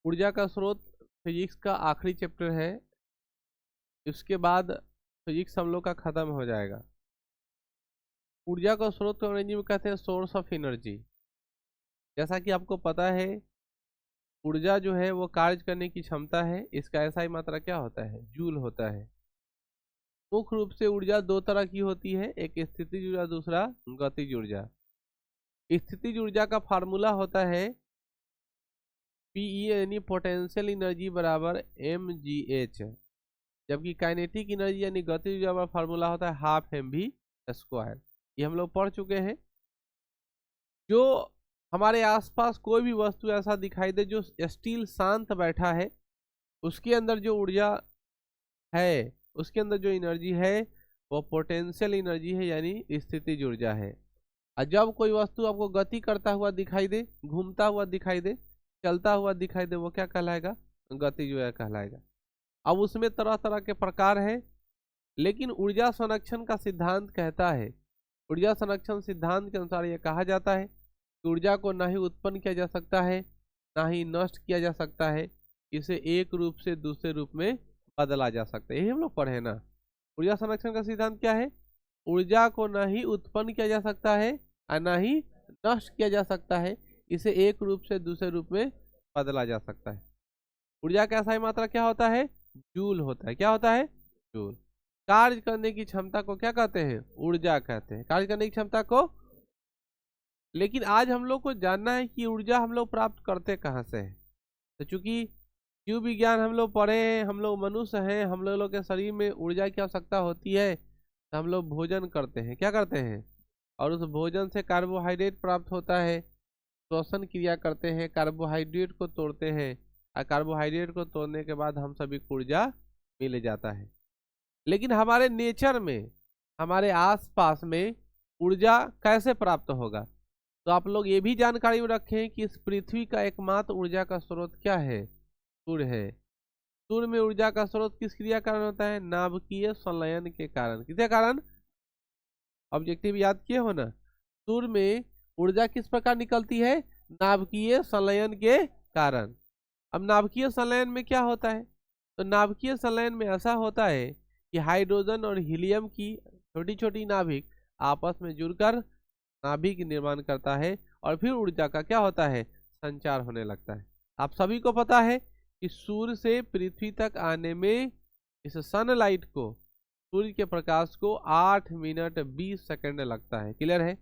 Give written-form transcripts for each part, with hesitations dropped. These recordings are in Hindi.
ऊर्जा का स्रोत फिजिक्स का आखिरी चैप्टर है। इसके बाद फिजिक्स हम लोग का खत्म हो जाएगा। ऊर्जा का स्रोत को अंग्रेजी में कहते हैं सोर्स ऑफ एनर्जी। जैसा कि आपको पता है, ऊर्जा जो है वो कार्य करने की क्षमता है। इसका ऐसा ही मात्रा क्या होता है? जूल होता है। मुख्य रूप से ऊर्जा दो तरह की होती है, एक स्थितिज ऊर्जा, दूसरा गतिज ऊर्जा। स्थितिज ऊर्जा का फार्मूला होता है पीई यानी पोटेंशियल एनर्जी बराबर mgh, जबकि काइनेटिक एनर्जी यानी गतिज ऊर्जा का फार्मूला होता है हाफ mv²। ये हम लोग पढ़ चुके हैं। जो हमारे आसपास कोई भी वस्तु ऐसा दिखाई दे जो स्टील शांत बैठा है, उसके अंदर जो ऊर्जा है, उसके अंदर जो एनर्जी है वो पोटेंशियल एनर्जी है यानी स्थितिज ऊर्जा है। और जब कोई वस्तु आपको गति करता हुआ दिखाई दे, घूमता हुआ दिखाई दे, चलता हुआ दिखाई दे, वो क्या कहलाएगा? गतिज ऊर्जा कहलाएगा। अब उसमें तरह तरह के प्रकार हैं, लेकिन ऊर्जा संरक्षण का सिद्धांत कहता है, ऊर्जा संरक्षण सिद्धांत के अनुसार यह कहा जाता है कि ऊर्जा को ना ही उत्पन्न किया जा सकता है, ना ही नष्ट किया जा सकता है, इसे एक रूप से दूसरे रूप में बदला जा सकता है। यही हम लोग पढ़े ना। ऊर्जा संरक्षण का सिद्धांत क्या है? ऊर्जा को ना ही उत्पन्न किया जा सकता है और ना ही नष्ट किया जा सकता है, इसे एक रूप से दूसरे रूप में बदला जा सकता है। ऊर्जा का ऐसा ही मात्रा क्या होता है? जूल होता है। क्या होता है? जूल। कार्य करने की क्षमता को क्या कहते हैं? ऊर्जा कहते हैं, कार्य करने की क्षमता को। लेकिन आज हम लोग को जानना है कि ऊर्जा हम लोग प्राप्त करते कहाँ से है। तो चूंकि जीव विज्ञान हम लोग पढ़े हैं, हम लोग मनुष्य हैं, हम लोग के शरीर में ऊर्जा की आवश्यकता होती है, तो हम लोग भोजन करते हैं। क्या करते हैं? और उस भोजन से कार्बोहाइड्रेट प्राप्त होता है, श्वसन क्रिया करते हैं, कार्बोहाइड्रेट को तोड़ते हैं, और कार्बोहाइड्रेट को तोड़ने के बाद हम सभी को ऊर्जा मिल जाता है। लेकिन हमारे नेचर में, हमारे आसपास में ऊर्जा कैसे प्राप्त होगा? तो आप लोग ये भी जानकारी में रखें कि इस पृथ्वी का एकमात्र ऊर्जा का स्रोत क्या है? सूर्य है। सूर्य में ऊर्जा का स्रोत किस क्रिया कारण होता है? नाभिकीय संलयन के कारण। किसके कारण? ऑब्जेक्टिव याद किए हो ना। सूर्य में ऊर्जा किस प्रकार निकलती है? नाभिकीय संलयन के कारण। अब नाभिकीय संलयन में क्या होता है? तो नाभिकीय संलयन में ऐसा होता है कि हाइड्रोजन और हीलियम की छोटी छोटी नाभिक आपस में जुड़कर नाभिक निर्माण करता है, और फिर ऊर्जा का क्या होता है? संचार होने लगता है। आप सभी को पता है कि सूर्य से पृथ्वी तक आने में इस सनलाइट को, सूर्य के प्रकाश को 8 मिनट 20 सेकंड लगता है। क्लियर है?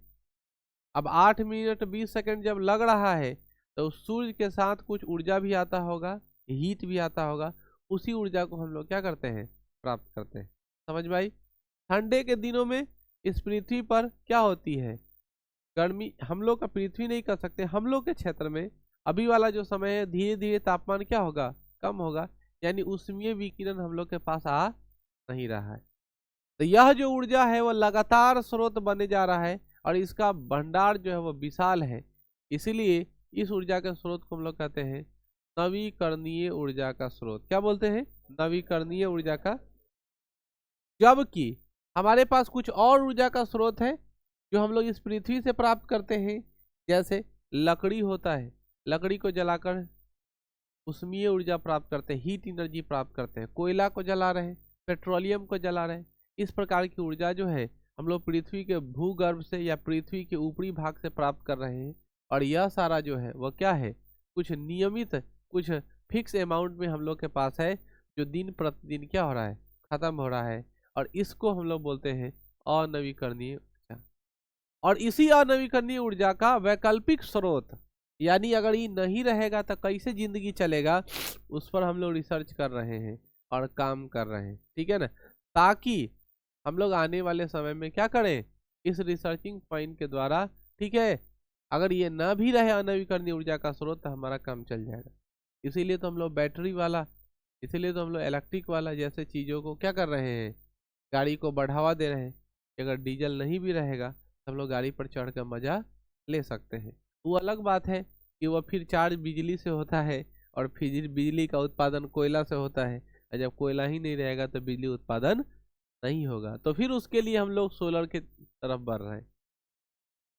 अब 8 मिनट 20 सेकंड जब लग रहा है, तो सूर्य के साथ कुछ ऊर्जा भी आता होगा, हीट भी आता होगा। उसी ऊर्जा को हम लोग क्या करते हैं? प्राप्त करते हैं। समझ में आई? ठंडे के दिनों में इस पृथ्वी पर क्या होती है? गर्मी। हम लोग का पृथ्वी नहीं कर सकते, हम लोग के क्षेत्र में अभी वाला जो समय है, धीरे धीरे तापमान क्या होगा? कम होगा, यानी ऊष्मीय विकिरण हम लोग के पास आ नहीं रहा है। तो यह जो ऊर्जा है वो लगातार स्रोत बने जा रहा है, और इसका भंडार जो है वो विशाल है। इसीलिए इस ऊर्जा के स्रोत को हम लोग कहते हैं नवीकरणीय ऊर्जा का स्रोत। क्या बोलते हैं? नवीकरणीय ऊर्जा का। जबकि हमारे पास कुछ और ऊर्जा का स्रोत है जो हम लोग इस पृथ्वी से प्राप्त करते हैं, जैसे लकड़ी होता है। लकड़ी को जलाकर ऊष्मीय ऊर्जा प्राप्त करते हैं, हीट एनर्जी प्राप्त करते हैं। कोयला को जला रहे हैं, पेट्रोलियम को जला रहे हैं। इस प्रकार की ऊर्जा जो है हम लोग पृथ्वी के भूगर्भ से या पृथ्वी के ऊपरी भाग से प्राप्त कर रहे हैं। और यह सारा जो है वह क्या है? कुछ नियमित, कुछ फिक्स अमाउंट में हम लोग के पास है, जो दिन प्रतिदिन क्या हो रहा है? खत्म हो रहा है। और इसको हम लोग बोलते हैं अनवीकरणीय ऊर्जा। और इसी अनवीकरणीय ऊर्जा का वैकल्पिक स्रोत, यानी अगर ये नहीं रहेगा तो कैसे जिंदगी चलेगा, उस पर हम लोग रिसर्च कर रहे हैं और काम कर रहे हैं। ठीक है ना? ताकि हम लोग आने वाले समय में क्या करें? इस रिसर्चिंग पॉइंट के द्वारा, ठीक है, अगर ये ना भी रहे अनवीकरणीय ऊर्जा का स्रोत, तो हमारा काम चल जाएगा। इसीलिए तो हम लोग बैटरी वाला, इसीलिए तो हम लोग इलेक्ट्रिक वाला जैसे चीज़ों को क्या कर रहे हैं? गाड़ी को बढ़ावा दे रहे हैं। अगर डीजल नहीं भी रहेगा तो हम लोग गाड़ी पर चढ़ कर मजा ले सकते हैं। वो अलग बात है कि वह फिर चार्ज बिजली से होता है, और फिर बिजली का उत्पादन कोयला से होता है। और जब कोयला ही नहीं रहेगा तो बिजली उत्पादन नहीं होगा। तो फिर उसके लिए हम लोग सोलर के तरफ बढ़ रहे हैं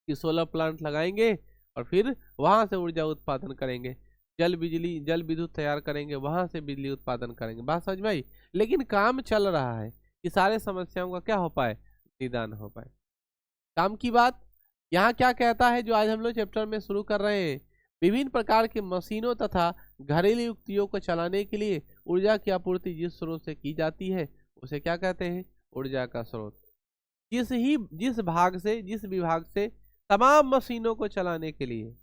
कि सोलर प्लांट लगाएंगे और फिर वहां से ऊर्जा उत्पादन करेंगे। जल विद्युत तैयार करेंगे, वहां से बिजली उत्पादन करेंगे। बात समझ में आई? लेकिन काम चल रहा है कि सारे समस्याओं का क्या हो पाए, निदान हो पाए। काम की बात यहाँ क्या कहता है जो आज हम लोग चैप्टर में शुरू कर रहे हैं, विभिन्न प्रकार के मशीनों तथा घरेलू युक्तियों को चलाने के लिए ऊर्जा की आपूर्ति जिस स्रोत से की जाती है उसे क्या कहते हैं, ऊर्जा का स्रोत। जिस विभाग से तमाम मशीनों को चलाने के लिए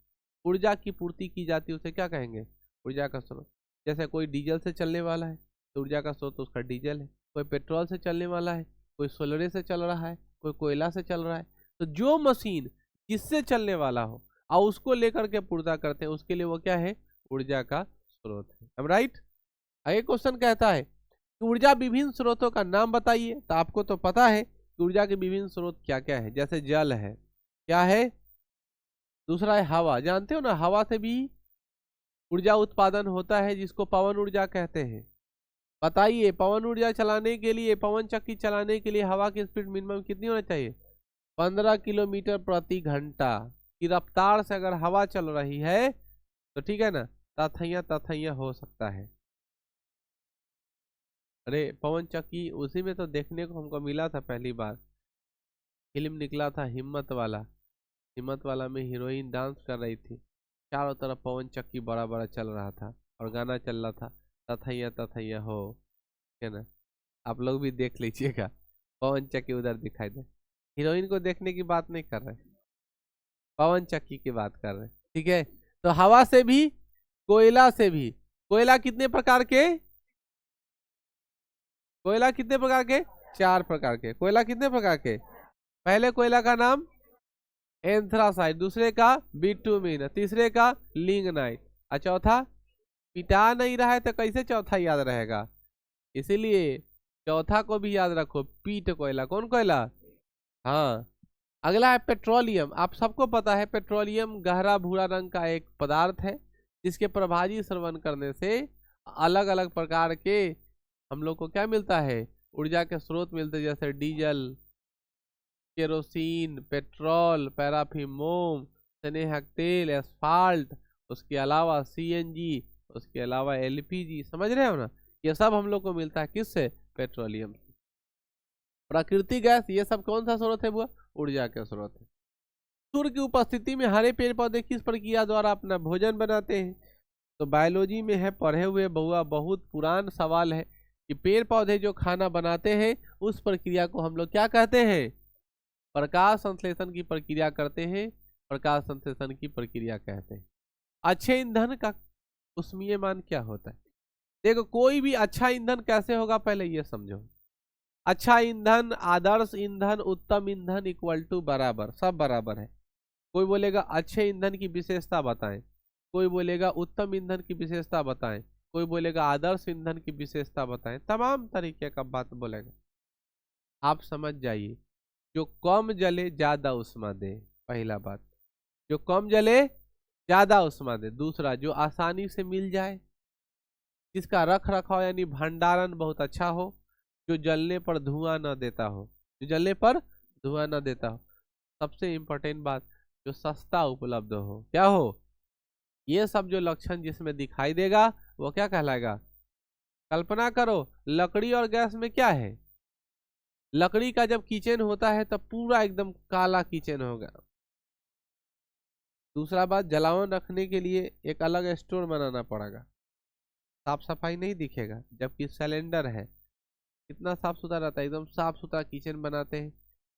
ऊर्जा की पूर्ति की जाती है उसे क्या कहेंगे, ऊर्जा का स्रोत। जैसे कोई डीजल से चलने वाला है तो ऊर्जा का स्रोत उसका डीजल है, कोई पेट्रोल से चलने वाला है, कोई सोलर से चल रहा है, कोई कोयला से चल रहा है। तो जो मशीन जिससे चलने वाला हो और उसको लेकर के पूर्ता करते हैं उसके लिए वो क्या है, ऊर्जा का स्रोत है। हम राइट। आगे क्वेश्चन कहता है कि ऊर्जा विभिन्न स्रोतों का नाम बताइए। तो आपको तो पता है कि ऊर्जा के विभिन्न स्रोत क्या क्या है, जैसे जल है, क्या है, दूसरा है हवा। जानते हो ना, हवा से भी ऊर्जा उत्पादन होता है जिसको पवन ऊर्जा कहते हैं। बताइए पवन ऊर्जा चलाने के लिए, पवन चक्की चलाने के लिए हवा की स्पीड मिनिमम कितनी होना चाहिए, 15 किलोमीटर प्रति घंटा की रफ्तार से अगर हवा चल रही है तो ठीक है ना, तथैया हो सकता है। अरे पवन चक्की उसी में तो देखने को हमको मिला था, पहली बार फिल्म निकला था हिम्मत वाला। हिम्मत वाला में हीरोइन डांस कर रही थी, चारों तरफ पवन चक्की बड़ा बड़ा चल रहा था और गाना चल रहा था, तथैया हो, है ना। आप लोग भी देख लीजिएगा, पवन चक्की उधर दिखाई दे। हीरोइन को देखने की बात नहीं कर रहे, पवन चक्की की बात कर रहे, ठीक है। तो हवा से भी, कोयला से भी। कोयला कितने प्रकार के, कोयला कितने प्रकार के, 4 प्रकार के। कोयला कितने प्रकार के, पहले कोयला का नाम एंथ्रासाइट, दूसरे का बिटुमिन, तीसरे का लिग्नाइट, और चौथा पिटा नहीं रहा है तो कैसे चौथा याद रहेगा, इसीलिए चौथा को भी याद रखो, पीट कोयला। कौन कोयला, हाँ। अगला है पेट्रोलियम। आप सबको पता है पेट्रोलियम गहरा भूरा रंग का एक पदार्थ है जिसके प्रभावी श्रवण करने से अलग अलग प्रकार के हम लोग को क्या मिलता है, ऊर्जा के स्रोत मिलते हैं, जैसे डीजल, केरोसिन, पेट्रोल, पैराफिन मोम, स्नेहक तेल, एस्फाल्ट, उसके अलावा सीएनजी, उसके अलावा एलपीजी। समझ रहे हो ना, ये सब हम लोग को मिलता है किससे, पेट्रोलियम से। प्राकृतिक गैस, ये सब कौन सा स्रोत है, वो ऊर्जा का स्रोत है। सूर्य की उपस्थिति में हरे पेड़ पौधे किस प्रक्रिया द्वारा अपना भोजन बनाते हैं। तो बायोलॉजी में है पढ़े हुए बहुआ, बहुत पुरान सवाल है कि पेड़ पौधे जो खाना बनाते हैं उस प्रक्रिया को हम लोग क्या कहते हैं, प्रकाश संश्लेषण की प्रक्रिया करते हैं, प्रकाश संश्लेषण की प्रक्रिया कहते हैं। अच्छे ईंधन का उष्मीय मान क्या होता है। देखो कोई भी अच्छा ईंधन कैसे होगा पहले ये समझो। अच्छा ईंधन, आदर्श ईंधन, उत्तम ईंधन इक्वल टू बराबर, सब बराबर है। कोई बोलेगा अच्छे ईंधन की विशेषता बताएं, कोई बोलेगा उत्तम ईंधन की विशेषता बताएं, कोई बोलेगा आदर्श ईंधन की विशेषता बताएं, तमाम तरीके का बात बोलेगा। आप समझ जाइए, जो कम जले ज्यादा उष्मा दे, पहला बात, जो कम जले ज्यादा उष्मा दे। दूसरा, जो आसानी से मिल जाए, जिसका रख रखाव यानी भंडारण बहुत अच्छा हो, जो जलने पर धुआं न देता हो, जो जलने पर धुआं न देता हो। सबसे इंपॉर्टेंट बात, जो सस्ता उपलब्ध हो। क्या हो, ये सब जो लक्षण जिसमें दिखाई देगा वो क्या कहलाएगा। कल्पना करो लकड़ी और गैस में क्या है, लकड़ी का जब किचन होता है तब पूरा एकदम काला किचन होगा। दूसरा बात, जलावन रखने के लिए एक अलग स्टोर बनाना पड़ेगा, साफ सफाई नहीं दिखेगा। जबकि सिलेंडर है, कितना साफ सुथरा रहता है, एकदम साफ सुथरा किचन बनाते हैं,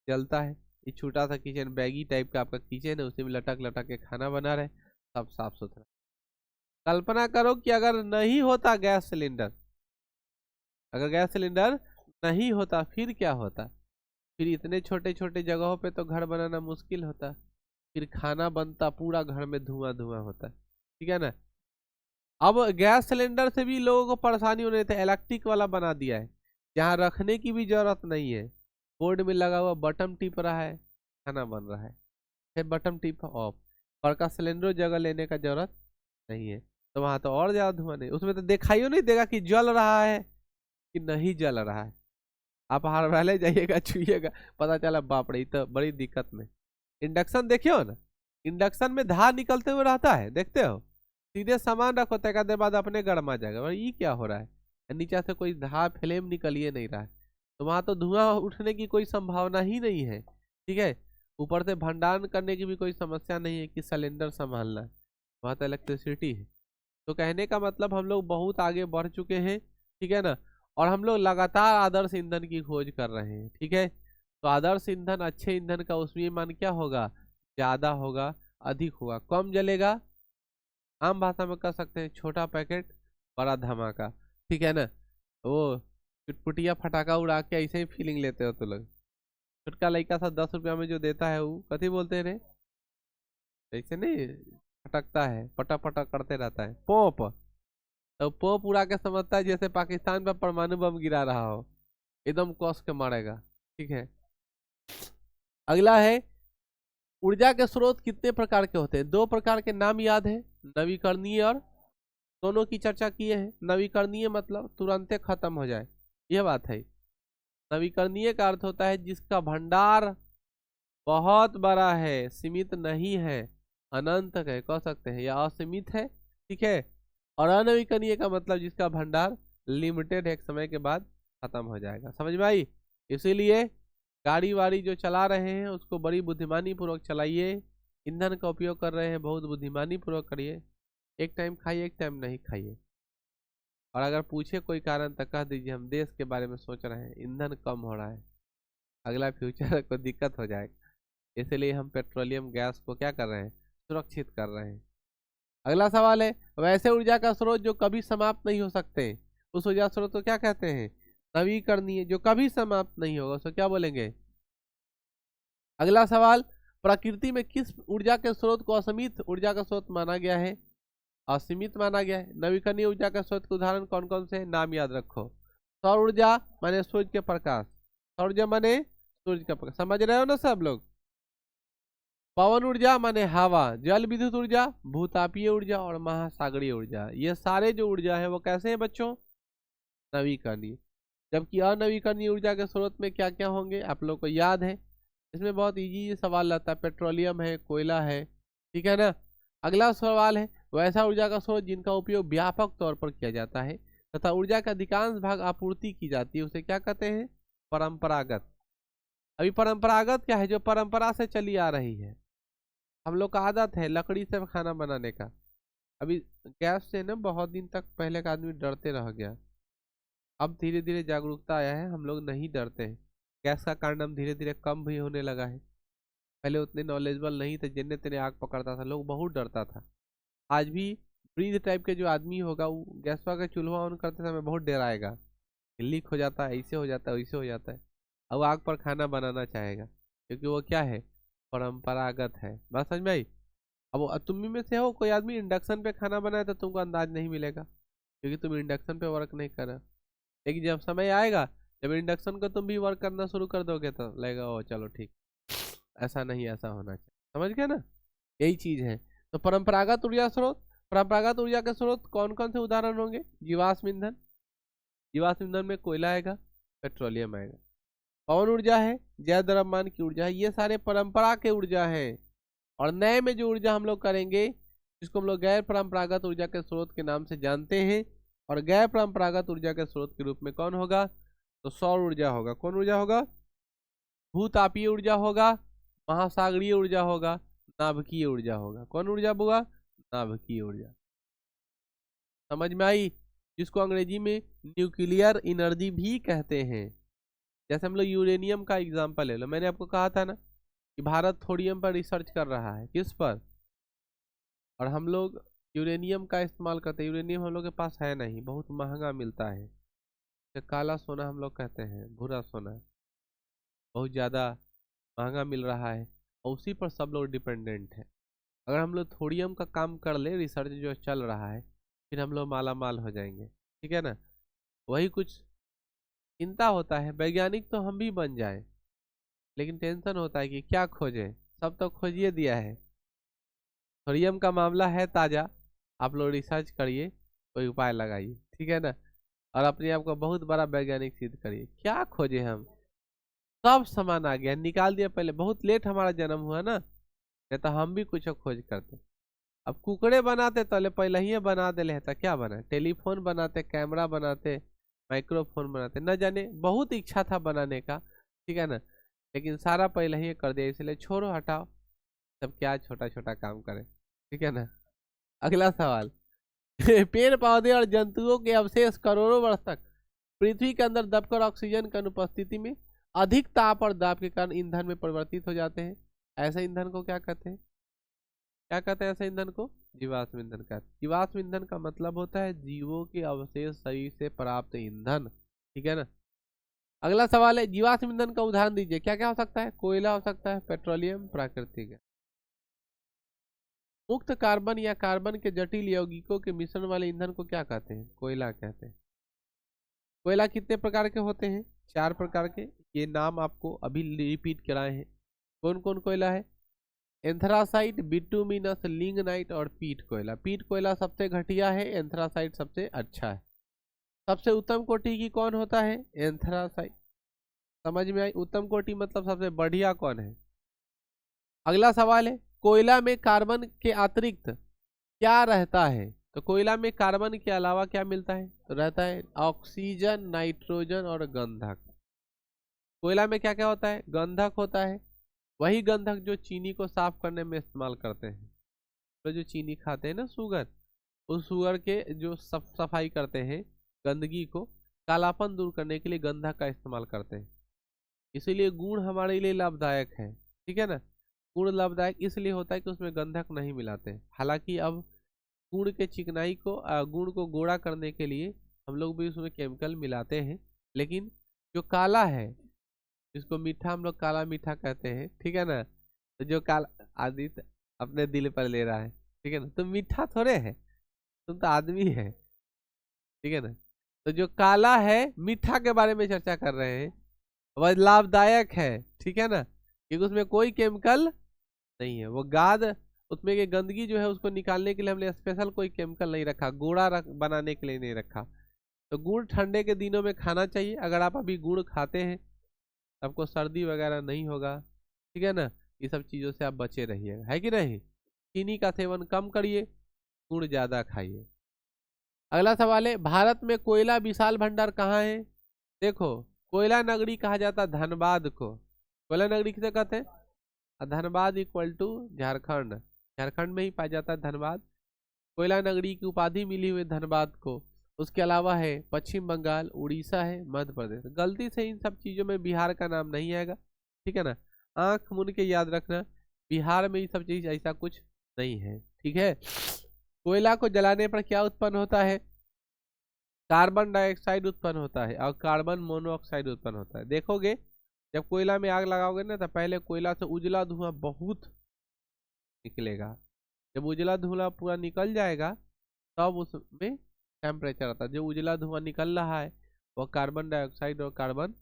जलता है। ये छोटा सा किचन, बैगी टाइप का आपका किचन है, उसी में लटक लटक के खाना बना रहे, सब साफ सुथरा। कल्पना करो कि अगर नहीं होता गैस सिलेंडर, अगर गैस सिलेंडर नहीं होता फिर क्या होता, फिर इतने छोटे छोटे जगहों पे तो घर बनाना मुश्किल होता, फिर खाना बनता पूरा घर में धुआं धुआं होता, ठीक है ना। अब गैस सिलेंडर से भी लोगों को परेशानी होने थे, इलेक्ट्रिक वाला बना दिया है, जहाँ रखने की भी जरूरत नहीं है, बोर्ड में लगा हुआ बटन टिप रहा है, खाना बन रहा है, फिर बटन टिप ऑफ, और का सिलेंडर जगह लेने का जरूरत नहीं है। तो वहां तो और ज्यादा धुआं नहीं, उसमें तो दिखाई नहीं देगा कि जल रहा है कि नहीं जल रहा है। आप हर वाले जाइएगा, छुइएगा, पता चला बाप रे तो बड़ी दिक्कत में। इंडक्शन देखे हो ना, इंडक्शन में धार निकलते हुए रहता है, देखते हो, सीधे सामान रखो, तक देर बाद अपने गर्म आ जाएगा। और ये क्या हो रहा है, नीचे से कोई धार फ्लेम निकल ही नहीं रहा है, तो वहां तो धुआं उठने की कोई संभावना ही नहीं है। ठीक है, ऊपर से भंडारण करने की भी कोई समस्या नहीं है कि सिलेंडर संभालना है, वहां तो इलेक्ट्रिसिटी है। तो कहने का मतलब हम लोग बहुत आगे बढ़ चुके हैं। ठीक है ना, और हम लोग लगातार आदर्श ईंधन की खोज कर रहे हैं। ठीक है, तो आदर्श ईंधन, अच्छे ईंधन का उसमें मान क्या होगा, ज्यादा होगा, अधिक होगा, कम जलेगा। आम भाषा में कह सकते हैं छोटा पैकेट बड़ा धमाका। ठीक है ना, वो चुटपुटिया फटाका उड़ा के ऐसे ही फीलिंग लेते हो तो लोग। छोटका लड़का सा 10 रुपया में जो देता है वो कथी बोलते हैं, ऐसे नहीं फटकता है, पटक पटक करते रहता है, पोप। तो पोप उड़ा के समझता है जैसे पाकिस्तान पर परमाणु बम गिरा रहा हो, एकदम कस के मारेगा। ठीक है, अगला है, ऊर्जा के स्रोत कितने प्रकार के होते हैं? 2 प्रकार के नाम याद है, नवीकरणीय और, दोनों की चर्चा किए हैं। नवीकरणीय मतलब तुरंत खत्म हो जाए, यह बात है। नवीकरणीय का अर्थ होता है जिसका भंडार बहुत बड़ा है, सीमित नहीं है, अनंत है कह सकते हैं, या असीमित है। ठीक है, और अनवीकरणीय का मतलब जिसका भंडार लिमिटेड है, एक समय के बाद खत्म हो जाएगा। समझ में आई? इसीलिए गाड़ी वाड़ी जो चला रहे हैं उसको बड़ी बुद्धिमानी पूर्वक चलाइए। ईंधन का उपयोग कर रहे हैं, बहुत बुद्धिमानी पूर्वक करिए। एक टाइम खाइए, एक टाइम नहीं खाइए। और अगर पूछे कोई कारण तो कह दीजिए हम देश के बारे में सोच रहे हैं, ईंधन कम हो रहा है, अगला फ्यूचर को दिक्कत हो जाएगा। इसलिए हम पेट्रोलियम गैस को क्या कर रहे हैं, सुरक्षित कर रहे हैं। अगला सवाल है, वैसे ऊर्जा का स्रोत जो कभी समाप्त नहीं हो सकते, उस ऊर्जा स्रोत को क्या कहते हैं? नवीकरणीय। जो कभी समाप्त नहीं होगा उसको क्या बोलेंगे? अगला सवाल, प्रकृति में किस ऊर्जा के स्रोत को असीमित ऊर्जा का स्रोत माना गया है? असीमित माना गया है। नवीकरणीय ऊर्जा का स्रोत के उदाहरण कौन कौन से हैं? नाम याद रखो। सौर ऊर्जा माने सूर्य के प्रकाश, सौर ऊर्जा माने सूर्य का प्रकाश, समझ रहे हो ना सब लोग? पवन ऊर्जा माने हवा, जल विद्युत ऊर्जा, भूतापीय ऊर्जा और महासागरीय ऊर्जा, ये सारे जो ऊर्जा है वो कैसे हैं बच्चों? नवीकरणीय। जबकि अनवीकरणीय ऊर्जा के स्रोत में क्या क्या होंगे आप लोग को याद है? इसमें बहुत इजी सवाल रहता है, पेट्रोलियम है, कोयला है। ठीक है ना। अगला सवाल है, वैसा ऊर्जा का स्रोत जिनका उपयोग व्यापक तौर पर किया जाता है तथा ऊर्जा का अधिकांश भाग आपूर्ति की जाती है, उसे क्या कहते हैं? परंपरागत। अभी परंपरागत क्या है? जो परंपरा से चली आ रही है, हम लोग का आदत है लकड़ी से खाना बनाने का। अभी गैस से ना बहुत दिन तक पहले का आदमी डरते रह गया, अब धीरे धीरे जागरूकता आया है, हम लोग नहीं डरते हैं। गैस का कारण धीरे धीरे कम भी होने लगा है। पहले उतने नॉलेजेबल नहीं थे, जिन्ने तेने आग पकड़ता था, लोग बहुत डरता था। आज भी ब्रीज टाइप के जो आदमी होगा वो गैस का चूल्हा ऑन करते समय बहुत डराएगा, लीक हो जाता है, ऐसे हो जाता है, वैसे हो जाता है। अब आग पर खाना बनाना चाहेगा क्योंकि वो क्या है, परंपरागत है। बात समझ में आई? अब तुम में से हो कोई आदमी इंडक्शन पे खाना बनाए तो तुमको अंदाज नहीं मिलेगा क्योंकि तुम इंडक्शन पे वर्क नहीं कर रहे। लेकिन जब समय आएगा, जब इंडक्शन को तुम भी वर्क करना शुरू कर दोगे तो लगेगा ओ चलो ठीक, ऐसा नहीं ऐसा होना चाहिए। समझ गए ना, यही चीज है। तो परंपरागत ऊर्जा स्रोत, परंपरागत ऊर्जा के स्रोत कौन कौन से उदाहरण होंगे? जीवाश्म ईंधन, जीवाश्म ईंधन में कोयला आएगा, पेट्रोलियम आएगा। पवन ऊर्जा है, जैव द्रव्यमान की ऊर्जा है, ये सारे परंपरा के ऊर्जा है। और नए में जो ऊर्जा हम लोग करेंगे जिसको हम लोग गैर परंपरागत ऊर्जा के स्रोत के नाम से जानते हैं, और गैर परंपरागत ऊर्जा के स्रोत के रूप में कौन होगा? तो सौर ऊर्जा होगा। कौन ऊर्जा होगा? भूतापीय ऊर्जा होगा, महासागरीय ऊर्जा होगा, नाभिकीय ऊर्जा होगा। कौन ऊर्जा होगा? नाभिकीय ऊर्जा। समझ में आई? जिसको अंग्रेजी में न्यूक्लियर एनर्जी भी कहते हैं। जैसे हम लोग यूरेनियम का एग्जांपल ले लो, मैंने आपको कहा था ना कि भारत थोरियम पर रिसर्च कर रहा है, किस पर? और हम लोग यूरेनियम का इस्तेमाल करते हैं। यूरेनियम हम लोग के पास है नहीं, बहुत महंगा मिलता है, तो काला सोना हम लोग कहते हैं, भूरा सोना, बहुत ज़्यादा महंगा मिल रहा है और उसी पर सब लोग डिपेंडेंट है। अगर हम लोग थोरियम का काम कर ले, रिसर्च जो चल रहा है, फिर हम लोग माला माल हो जाएंगे। ठीक है ना। वही कुछ चिंता होता है, वैज्ञानिक तो हम भी बन जाए, लेकिन टेंशन होता है कि क्या खोजें, सब तो खोजिए दिया है। थोरियम का मामला है ताज़ा, आप लोग रिसर्च करिए, कोई उपाय लगाइए। ठीक है ना, और अपने आप को बहुत बड़ा वैज्ञानिक सिद्ध करिए। क्या खोजे हम, सब सामान आ गया, निकाल दिया। पहले बहुत लेट हमारा जन्म हुआ ना, नहीं तो हम भी कुछ खोज करते। अब कुकड़े बनाते तो पहले ही बना दे लेता, क्या बना, टेलीफोन बनाते, कैमरा बनाते, माइक्रोफोन बनाते, न जाने बहुत इच्छा था बनाने का, ठीक है ना, लेकिन सारा पहले ही कर दिया, इसलिए छोड़ो हटाओ, सब क्या छोटा छोटा काम करे, ठीक है ना। अगला सवाल पेड़ पौधे और जंतुओं के अवशेष करोड़ों वर्ष तक पृथ्वी के अंदर दबकर ऑक्सीजन की अनुपस्थिति में अधिक ताप और दाब के कारण ईंधन में परिवर्तित हो जाते हैं। ऐसे ईंधन को क्या कहते हैं, क्या कहते हैं ऐसे ईंधन को, जीवाश्म ईंधन कहते हैं। जीवाश्म ईंधन का मतलब होता है जीवों के अवशेष शरीर से प्राप्त ईंधन, ठीक है ना। अगला सवाल है जीवाश्म ईंधन का उदाहरण दीजिए, क्या क्या हो सकता है, कोयला हो सकता है, पेट्रोलियम, प्राकृतिक गैस। मुक्त कार्बन या कार्बन के जटिल यौगिकों के मिश्रण वाले ईंधन को क्या कहते हैं, कोयला कहते हैं। कोयला कितने प्रकार के होते हैं, 4 प्रकार के, ये नाम आपको अभी रिपीट कराए हैं। कौन कौन कोयला है, एंथ्रासाइट, बिटुमिनस, लिग्नाइट और पीट कोयला। पीट कोयला सबसे घटिया है, एंथ्रासाइट सबसे अच्छा है। सबसे उत्तम कोटि की कौन होता है, एंथ्रासाइट। समझ में आई, उत्तम कोटि मतलब सबसे बढ़िया कौन है। अगला सवाल है कोयला में कार्बन के अतिरिक्त क्या रहता है, तो कोयला में कार्बन के अलावा क्या मिलता है, तो रहता है ऑक्सीजन, नाइट्रोजन और गंधक। कोयला में क्या क्या होता है, गंधक होता है, वही गंधक जो चीनी को साफ करने में इस्तेमाल करते हैं। तो जो चीनी खाते हैं ना शुगर, उस शुगर के जो सफाई करते हैं, गंदगी को कालापन दूर करने के लिए गंधक का इस्तेमाल करते हैं। इसीलिए गुड़ हमारे लिए लाभदायक है, ठीक है ना। गुड़ लाभदायक इसलिए होता है कि उसमें गंधक नहीं मिलाते हैं। हालांकि अब गुड़ के चिकनाई को गुड़ को गोरा करने के लिए हम लोग भी उसमें केमिकल मिलाते हैं, लेकिन जो काला है, जिसको मीठा हम लोग काला मीठा कहते हैं, ठीक है ना, तो जो काला, आदित्य अपने दिल पर ले रहा है, ठीक है ना, तुम मीठा थोड़े है, तुम तो आदमी है, ठीक है ना। तो जो काला है मीठा के बारे में चर्चा कर रहे हैं, वह लाभदायक है, ठीक है ना, क्योंकि उसमें कोई केमिकल नहीं है। वो गाद, उसमें की गंदगी जो है उसको निकालने के लिए हमने स्पेशल कोई केमिकल नहीं रखा, गुड़ा बनाने के लिए नहीं रखा। तो गुड़ ठंडे के दिनों में खाना चाहिए। अगर आप अभी गुड़ खाते हैं आपको सर्दी वगैरह नहीं होगा, ठीक है ना, ये सब चीज़ों से आप बचे रहिएगा, है कि नहीं। चीनी का सेवन कम करिए, गुड़ ज़्यादा खाइए। अगला सवाल है भारत में कोयला विशाल भंडार कहाँ है, देखो कोयला नगरी कहा जाता है धनबाद को। कोयला नगरी किसे कहते हैं, धनबाद इक्वल टू झारखंड, झारखंड में ही पाया जाता है धनबाद। कोयला नगरी की उपाधि मिली हुई धनबाद को। उसके अलावा है पश्चिम बंगाल, उड़ीसा है, मध्य प्रदेश। गलती से इन सब चीज़ों में बिहार का नाम नहीं आएगा, ठीक है ना, आंख मूंद के याद रखना, बिहार में ये सब चीज़ ऐसा कुछ नहीं है, ठीक है। कोयला को जलाने पर क्या उत्पन्न होता है, कार्बन डाइऑक्साइड उत्पन्न होता है और कार्बन मोनोऑक्साइड उत्पन्न होता है। देखोगे जब कोयला में आग लगाओगे ना, तो पहले कोयला से उजला धुआं बहुत निकलेगा। जब उजला धुआं पूरा निकल जाएगा तब उसमें टेम्परेचर आता है। जो उजला धुआं निकल रहा है वो कार्बन डाइऑक्साइड और कार्बन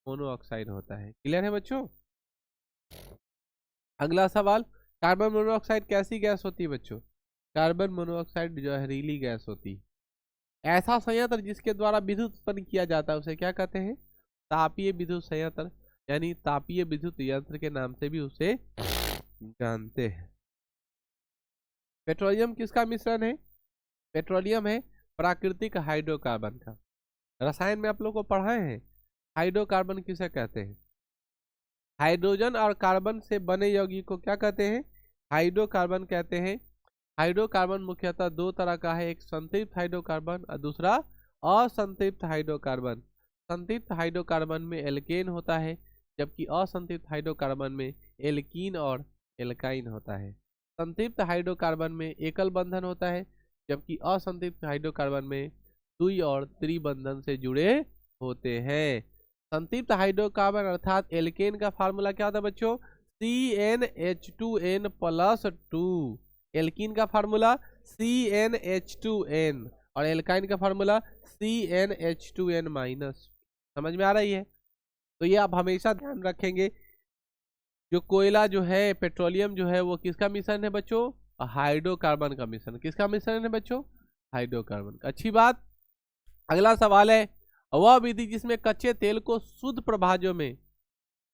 मोनोऑक्साइड होता है। क्लियर है बच्चों। अगला सवाल, कार्बन मोनोऑक्साइड कैसी गैस होती है बच्चों, कार्बन मोनोऑक्साइड जहरीली गैस होती है। ऐसा संयंत्र जिसके द्वारा विद्युत उत्पन्न किया जाता है उसे क्या कहते हैं, तापीय विद्युत संयंत्र, यानी तापीय विद्युत यंत्र के नाम से भी उसे जानते हैं। पेट्रोलियम किसका मिश्रण है, पेट्रोलियम है प्राकृतिक हाइड्रोकार्बन का। रसायन में आप लोग को पढ़ाए हैं, हाइड्रोकार्बन किसे कहते हैं, हाइड्रोजन और कार्बन से बने यौगिक को क्या कहते हैं, हाइड्रोकार्बन कहते हैं। हाइड्रोकार्बन मुख्यतः 2 तरह का है, एक संतृप्त हाइड्रोकार्बन और दूसरा असंतृप्त हाइड्रोकार्बन। संतृप्त हाइड्रोकार्बन में एल्केन होता है, जबकि असंतृप्त हाइड्रोकार्बन में एल्कीन और एल्काइन होता है। संतृप्त हाइड्रोकार्बन में एकल बंधन होता है, जबकि असंतृप्त हाइड्रोकार्बन में द्वि और त्रिबंधन से जुड़े होते हैं। संतृप्त हाइड्रोकार्बन अर्थात एल्केन का फार्मूला क्या होता है बच्चों, CnH2n+2। एल्कीन का फार्मूला CnH2n और एल्काइन का फार्मूला CnH2n-। समझ में आ रही है। तो ये आप हमेशा ध्यान रखेंगे, जो कोयला जो है, पेट्रोलियम जो है, वो किसका मिश्रण है बच्चों, हाइड्रोकार्बन का मिश्रण। किसका मिश्रण है बच्चों, हाइड्रोकार्बन का। अच्छी बात। अगला सवाल है, वह विधि जिसमें कच्चे तेल को शुद्ध प्रभाजों में,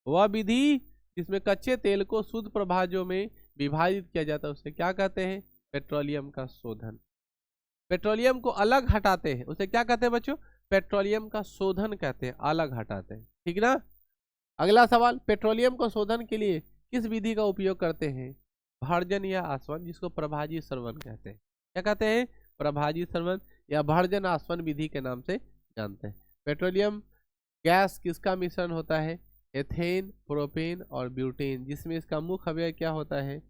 वह विधि जिसमें कच्चे तेल को शुद्ध प्रभाजों में विभाजित किया जाता है उसे क्या कहते हैं, पेट्रोलियम का शोधन। पेट्रोलियम को अलग हटाते हैं उसे क्या कहते हैं बच्चों? पेट्रोलियम का शोधन कहते हैं, अलग हटाते हैं, ठीक ना। अगला सवाल, पेट्रोलियम को शोधन के लिए किस विधि का उपयोग करते हैं? भर्जन या आसवन, जिसको प्रभाजी श्रवण कहते हैं। क्या कहते हैं? प्रभाजी श्रवण या भर्जन आसवन विधि के नाम से जानते हैं। पेट्रोलियम गैस किसका मिश्रण होता है? एथेन, प्रोपेन और ब्यूटेन, जिसमें इसका मुख्य अवयव क्या होता है?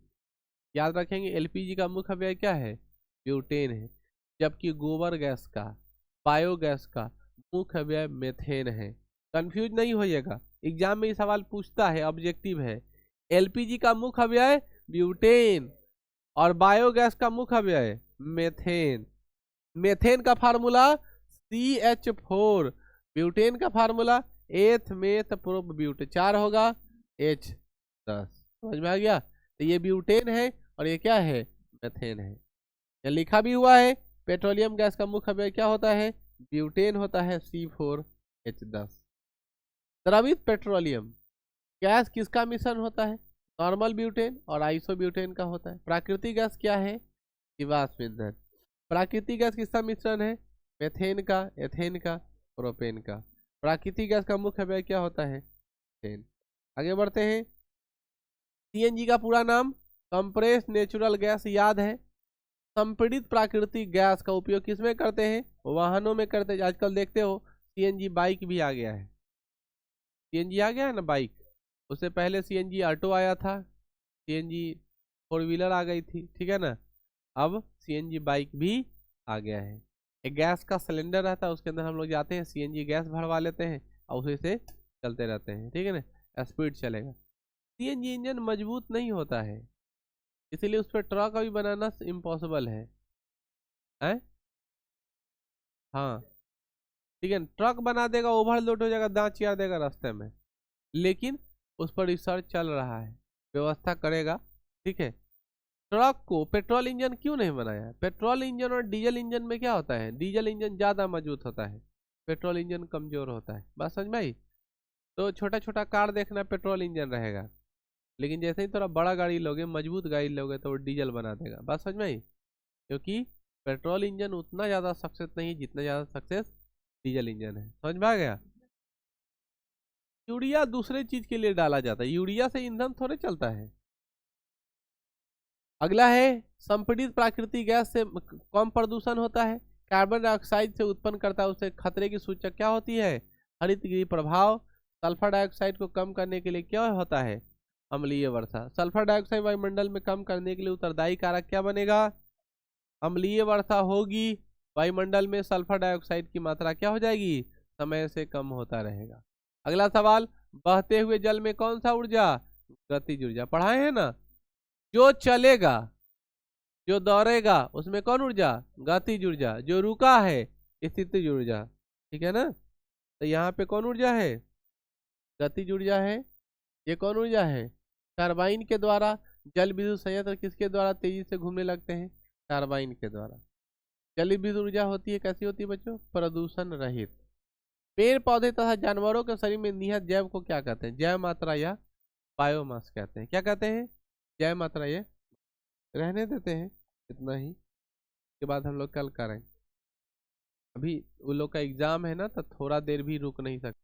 याद रखेंगे एलपीजी का मुख्य अवयव क्या है? ब्यूटेन है, जबकि गोबर गैस का, बायोगैस का मुख्य अवयव मेथेन है। कंफ्यूज नहीं होइएगा, एग्जाम में ये सवाल पूछता है, ऑब्जेक्टिव है। एलपीजी का मुख्य अवयव ब्यूटेन और बायोगैस का मुख्य अवयव मेथेन। मेथेन का फार्मूला CH4, ब्यूटेन का फार्मूला एथ मेथ प्रोप ब्यूट, 4 होगा H10। समझ में आ गया? तो ये ब्यूटेन है और ये क्या है? मेथेन है। ये लिखा भी हुआ है, पेट्रोलियम गैस का मुख्य अवयव क्या होता है? ब्यूटेन होता है, C4H10। द्रवित पेट्रोलियम गैस किसका मिश्रण होता है? नॉर्मल ब्यूटेन और आइसोब्यूटेन का होता है। प्राकृतिक गैस क्या है? जीवाश्म ईंधन। प्राकृतिक गैस किसका मिश्रण है? मेथेन का, एथेन का, प्रोपेन का। प्राकृतिक गैस का मुख्य अवयव क्या होता है? मेथेन। आगे बढ़ते हैं। सीएनजी का पूरा नाम कंप्रेस नेचुरल गैस, याद है। संपीड़ित प्राकृतिक गैस का उपयोग किसमें करते हैं? वाहनों में करते हैं। आजकल देखते हो सीएनजी बाइक भी आ गया है। सीएनजी आ गया है ना बाइक, उससे पहले सीएनजी ऑटो आया था, सीएनजी 4 व्हीलर आ गई थी, ठीक है ना। अब सीएनजी बाइक भी आ गया है। एक गैस का सिलेंडर रहता है, उसके अंदर हम लोग जाते हैं, सीएनजी गैस भरवा लेते हैं और उसी से चलते रहते हैं, ठीक है ना, स्पीड चलेगा। सीएनजी इंजन मजबूत नहीं होता है, इसीलिए उस पर ट्रक अभी बनाना इम्पॉसिबल है। हाँ ठीक है, ट्रक बना देगा, ओवरलोड हो जाएगा, दांत चियार देगा रास्ते में, लेकिन उस पर रिसर्च चल रहा है, व्यवस्था करेगा, ठीक है। ट्रक को पेट्रोल इंजन क्यों नहीं बनाया? पेट्रोल इंजन और डीजल इंजन में क्या होता है? डीजल इंजन ज्यादा मजबूत होता है, पेट्रोल इंजन कमजोर होता है। बात समझ में आई? तो छोटा छोटा कार देखना पेट्रोल इंजन रहेगा, लेकिन जैसे ही थोड़ा बड़ा गाड़ी लोगे, मजबूत गाड़ी लोगे, तो वो डीजल बना देगा। बात समझ में आई? क्योंकि पेट्रोल इंजन उतना ज्यादा सक्सेस नहीं जितना ज्यादा सक्सेस डीजल इंजन है। समझ में आ गया? यूरिया दूसरे चीज के लिए डाला जाता है, यूरिया से ईंधन थोड़े चलता है। अगला है, संपीड़ित प्राकृतिक गैस से कम प्रदूषण होता है, कार्बन डाइऑक्साइड से उत्पन्न करता है, उसे खतरे की सूचक क्या होती है? हरितगृह प्रभाव। सल्फर डाइऑक्साइड को कम करने के लिए क्या होता है? अम्लीय वर्षा। सल्फर डाइऑक्साइड वायुमंडल में कम करने के लिए उत्तरदायी कारक क्या बनेगा? अम्लीय वर्षा होगी, वायुमंडल में सल्फर डाइऑक्साइड की मात्रा क्या हो जाएगी? समय से कम होता रहेगा। अगला सवाल, बहते हुए जल में कौन सा ऊर्जा? गतिज ऊर्जा, पढ़ाए हैं ना। जो चलेगा, जो दौड़ेगा, उसमें कौन ऊर्जा? गतिज ऊर्जा। जो रुका है, स्थितिज ऊर्जा, ठीक है ना। तो यहाँ पे कौन ऊर्जा है? गतिज ऊर्जा है। ये कौन ऊर्जा है? टरबाइन के द्वारा। जल विद्युत संयंत्र किसके द्वारा तेजी से घूमने लगते हैं? टरबाइन के द्वारा। जल विद्युत ऊर्जा होती है, कैसी होती है बच्चों? प्रदूषण रहित। पेड़ पौधे तथा जानवरों के शरीर में निहित जैव को क्या कहते हैं? जैव मात्रा या बायोमास कहते हैं। क्या कहते हैं? जैव मात्रा। ये रहने देते हैं इतना ही, के बाद हम लोग कल करें। अभी उन लोग का एग्जाम है ना, तो थोड़ा देर भी रुक नहीं सकते।